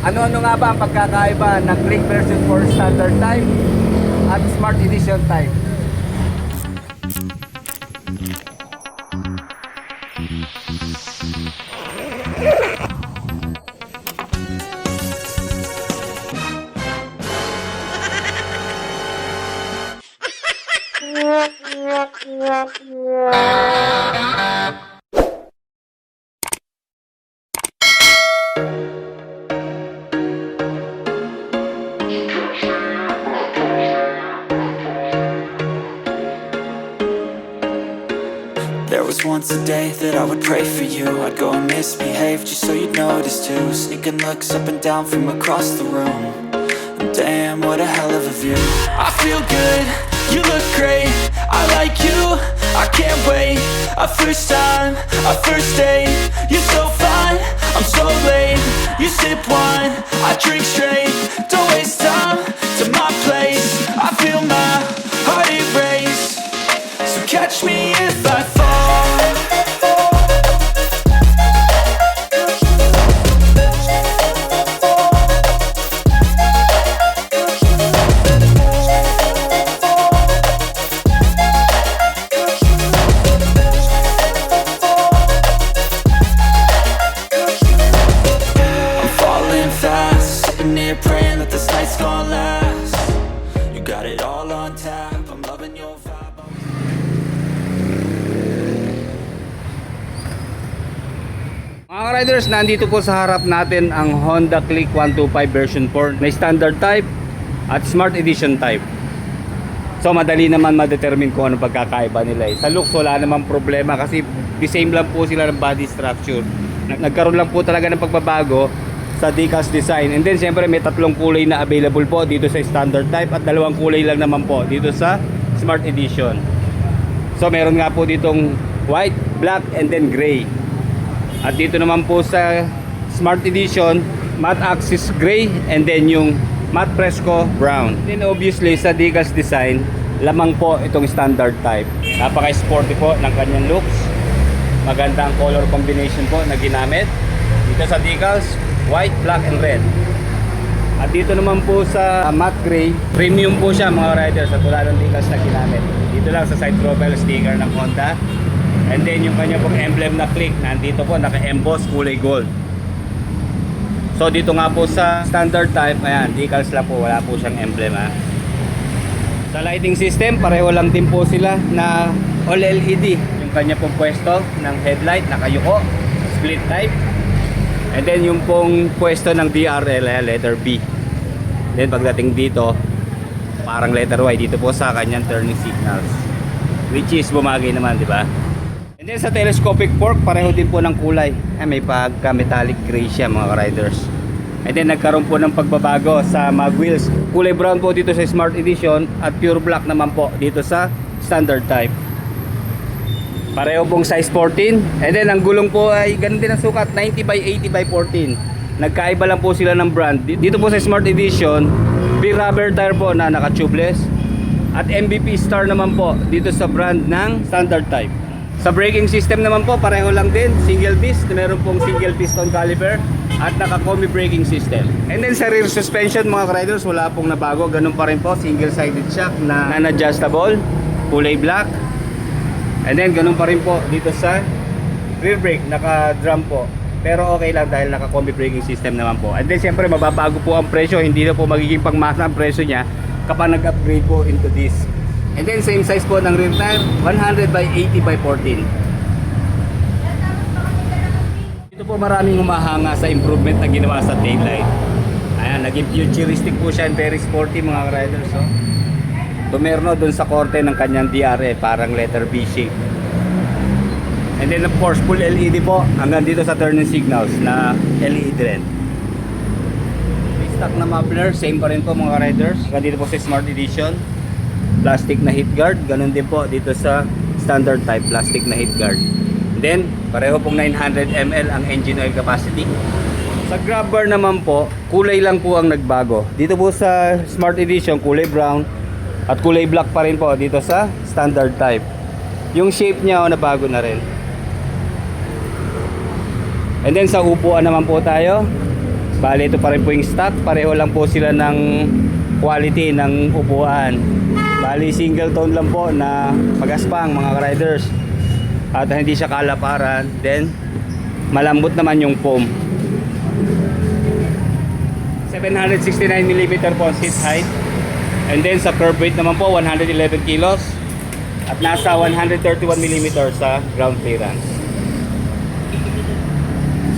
Ano-ano nga ba ang pagkakaiba ng Click version 4 standard type at Smart Edition type? There was once a day that I would pray for you. I'd go and misbehave just so you'd notice too. Sneaking looks up and down from across the room. And damn, what a hell of a view. I feel good, you look great. I like you, I can't wait. A first time, a first date. You're so fine, I'm so late. You sip wine, I drink straight. Don't waste time to my place. I feel my heart erase. So catch me if I fall. I'm falling fast, sitting here praying that this night's gonna last. You got it all on tap, I'm loving your vibe. Mga riders, nandito po sa harap natin ang Honda Click 125 version 4 na standard type at Smart Edition type. So madali naman ma-determine kung ano pagkakaiba nila eh. Sa looks wala namang problema kasi the same lang po sila ng body structure. Nagkaroon lang po talaga ng pagbabago sa decals design. And then siyempre may tatlong kulay na available po dito sa standard type at dalawang kulay lang naman po dito sa Smart Edition. So meron nga po ditong white, black, and then gray. At dito naman po sa Smart Edition, matte axis gray and then yung matte fresco brown. Then obviously sa decals design, lamang po itong standard type. Napaka-sporty po ng kanyang looks. Maganda ang color combination po na ginamit. Dito sa decals, white, black, and red. At dito naman po sa matte gray, premium po siya mga riders at wala ng decals na ginamit. Dito lang sa side profile sticker ng Honda. And then yung kanya pong emblem na Click, nandito po naka-emboss kulay gold. So dito nga po sa standard type, ayan, decals lang po, wala po siyang emblem ha. Sa lighting system, pareho lang din po sila na all LED. Yung kanya pong pwesto ng headlight, nakayuko, split type. And then yung pong pwesto ng DRL, letter B. Then pagdating dito, parang letter Y dito po sa kanyang turning signals. Which is bumagay naman, di ba? And then sa telescopic fork, pareho din po ng kulay. May pagka metallic gray siya mga riders. And then nagkaroon po ng pagbabago sa mag wheels. Kulay brown po dito sa Smart Edition at pure black naman po dito sa standard type. Pareho pong size 14. And then ang gulong po ay ganun din ang sukat, 90 by 80 by 14. Nagkaiba lang po sila ng brand. Dito po sa Smart Edition, big rubber tire po na naka tubeless. At MVP Star naman po dito sa brand ng standard type. Sa braking system naman po, pareho lang din, single disc, meron pong single piston caliper at naka-combi braking system. And then sa rear suspension mga riders, wala pong nabago, ganun pa rin po, single sided shock na non-adjustable, kulay black. And then ganun pa rin po dito sa rear brake, naka-drum po. Pero okay lang dahil naka-combi braking system naman po. And then siyempre mababago po ang presyo, hindi na po magiging pangmasa ang presyo niya kapag nag-upgrade po into this. And then same size po ng rear tire, 100 by 80 by 14. Dito po maraming humahanga sa improvement na ginawa sa taillight. Ayan, naging futuristic po siya and very sporty mga riders. So, tumerno dun sa korte ng kanyang DRE, parang letter B shape. And then of course, full LED po hanggang dito sa turning signals na LED rin. May stock na muffler, same pa rin po mga riders. Hanggang dito po sa Smart Edition. Plastic na heat guard, ganun din po dito sa standard type, plastic na heat guard. Then pareho pong 900 ml ang engine oil capacity. Sa grab bar naman po, kulay lang po ang nagbago. Dito po sa Smart Edition, kulay brown at kulay black pa rin po dito sa standard type. Yung shape niya nabago na rin. And then sa upuan naman po tayo, Bali, ito pa rin po yung stock. Pareho lang po sila ng quality ng upuan. Bali, single tone lang po na magaspang mga riders. At hindi siya kalaparan. Then, malambot naman yung foam. 769mm po ang seat height. And then sa curb weight naman po 111 kilos. At nasa 131mm sa ground clearance.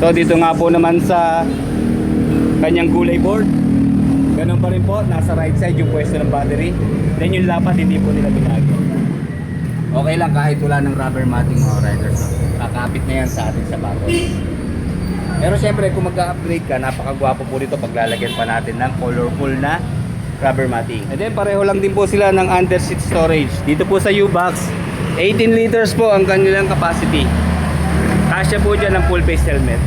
So dito nga po naman sa kanyang kulay board, ganun pa rin po, nasa right side yung pwesto ng battery. Then yung lapat hindi po nila binagi. Okay lang kahit wala ng rubber matting mga riders. Kakapit na yan sa atin sa bago. Pero syempre kung mag-upgrade ka, napakagwapo po dito paglalagyan pa natin ng colorful na rubber matting. And then pareho lang din po sila ng under seat storage. Dito po sa U-Box, 18 liters po ang kanilang capacity. Kasya po dyan ng full face helmet.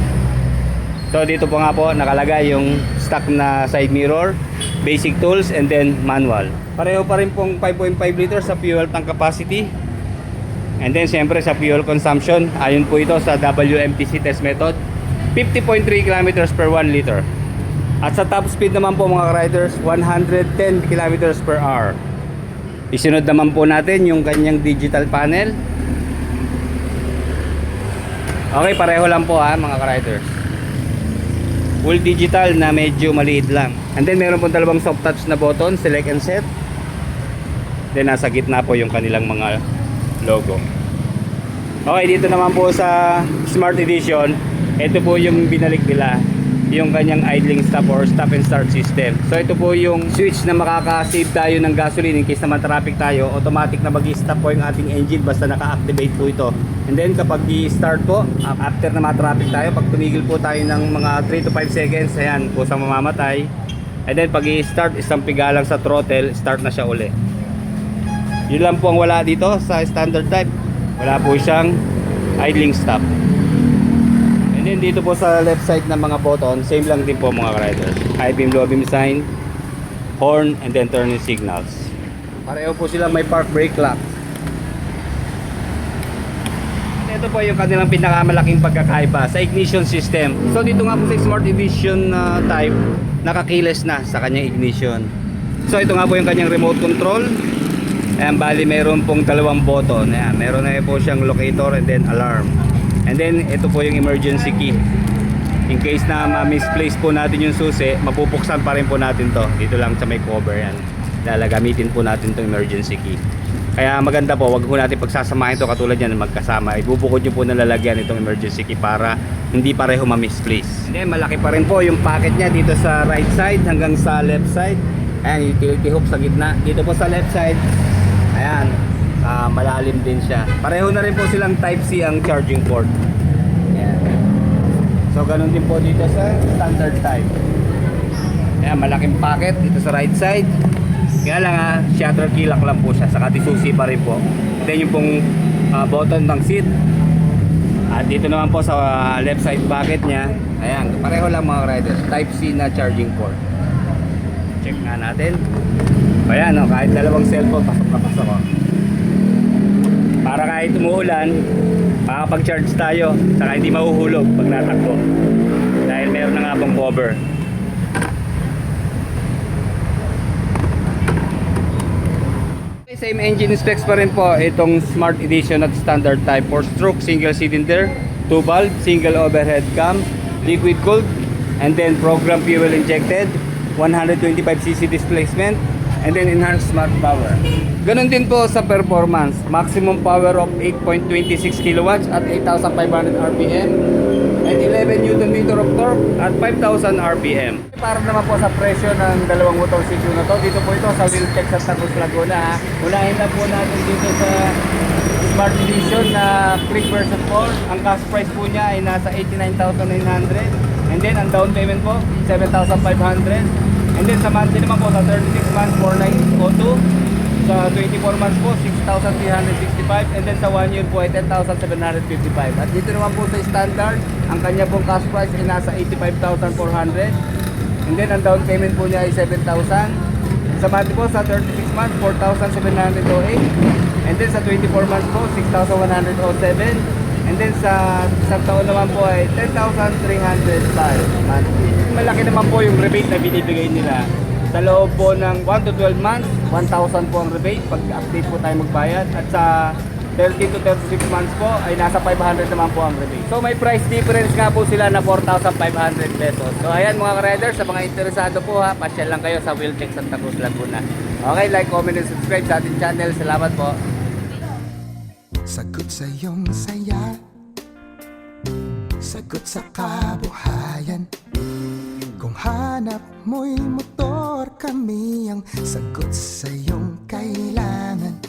So dito po nga po nakalagay yung stock na side mirror, basic tools, and then manual. Pareho pa rin pong 5.5 liters sa fuel tank capacity. And then syempre sa fuel consumption, ayon po ito sa WMTC test method, 50.3 kilometers per 1 liter. At sa top speed naman po mga riders, 110 kilometers per hour. Isunod naman po natin yung kanyang digital panel. Okay, pareho lang po ha mga riders. Full digital na medyo maliit lang. And then meron po dalawang soft touch na button, select and set. Then nasa gitna po yung kanilang mga logo. Okay, dito naman po sa Smart Edition, ito po yung binalik nila, yung kanyang idling stop or stop and start system. So ito po yung switch na makaka-save tayo ng gasoline in case naman traffic tayo. Automatic na mag-stop po yung ating engine basta naka-activate po ito. And then kapag i-start po, after na ma-traffic tayo, pag tumigil po tayo ng mga 3 to 5 seconds, ayan po sa mamamatay. And then pag i-start, isang piga lang sa throttle, start na siya uli. Yun lang po ang wala dito sa standard type. Wala po siyang idling stop. And then dito po sa left side ng mga button, same lang din po mga riders. High beam, low beam sign, horn, and then turning signals. Pareho po sila may park brake lock. Ito po yung kanilang pinakamalaking pagkakaiba sa ignition system. So dito nga po sa Smart Edition type, naka-keyless na sa kanyang ignition. So ito nga po yung kanyang remote control. Ayan, bali meron pong dalawang button. Ayan, meron na po siyang locator and then alarm. And then ito po yung emergency key. In case na ma-misplace po natin yung susi, mapupuksan pa rin po natin to. Dito lang sa may cover yan. Gamitin po natin itong emergency key. Kaya maganda po, wag po natin pagsasamahin ito katulad yan magkasama. Ibubukod nyo po na lalagyan itong emergency key para hindi pareho ma-misplace. And then malaki pa rin po yung pocket niya dito sa right side hanggang sa left side. Ayan, utility hook sa gitna. Dito po sa left side, ayan, malalim din siya. Pareho na rin po silang type C ang charging port. Ayan. So ganun din po dito sa standard type. Ayan, malaking pocket dito sa right side. Kaya lang shutter key lock lang po siya. Saka tisusi pa rin po. Then yung pong button ng seat. At dito naman po sa left side pocket niya, ayan, pareho lang mga riders, type C na charging port. Check nga natin. Ayan, kahit dalawang cellphone, pasok na pasok. Para kahit umuulan, makakapag-charge tayo, saka hindi mahuhulog pag natakbo. Dahil meron na nga pong cover. Same engine specs pa rin po itong Smart Edition at standard type. 4-stroke, single cylinder, 2 valve, single overhead cam, liquid cooled, and then program fuel injected, 125cc displacement, and then enhanced smart power. Ganon din po sa performance. Maximum power of 8.26 kilowatts at 8,500 RPM and 11 Newton meter of torque at 5,000 RPM. Para naman po sa presyo ng dalawang motorsiklo na to, dito po ito sa Wheeltech sa Tagus, Laguna. Unahin na po natin dito sa Smart Edition na Click version 4. Ang cash price po niya ay nasa 89,900. And then ang down payment po, 7,500. And then sa monthly naman po, sa 36 months, 4,902. Sa 24 months po, 6,365. And then sa 1 year po ay 10,755. At dito naman po sa standard, ang kanya pong cash price ay nasa 85,400. And then ang down payment po niya ay 7,000. Sa monthly po, sa 36 months, 4,708. And then sa 24 months po, 6,107. And then sa isang taon naman po ay 10,305 monthly. Malaki naman po yung rebate na binibigay nila. Sa loob po ng 1 to 12 months, 1,000 po ang rebate pag update po tayo magbayad. At sa 13 to 36 months po ay nasa 500 naman po ang rebate. So may price difference nga po sila na 4,500 pesos. So ayan mga ka-riders, sa mga interesado po ha, pasyal lang kayo sa Wheelcheck Santa Cruz, Laguna. Okay, like, comment, and subscribe sa ating channel. Salamat po. Sagot sa iyong saya, sagot sa kabuhayan. Kung hanap mo'y motor, kami ang sagot sa iyong kailangan.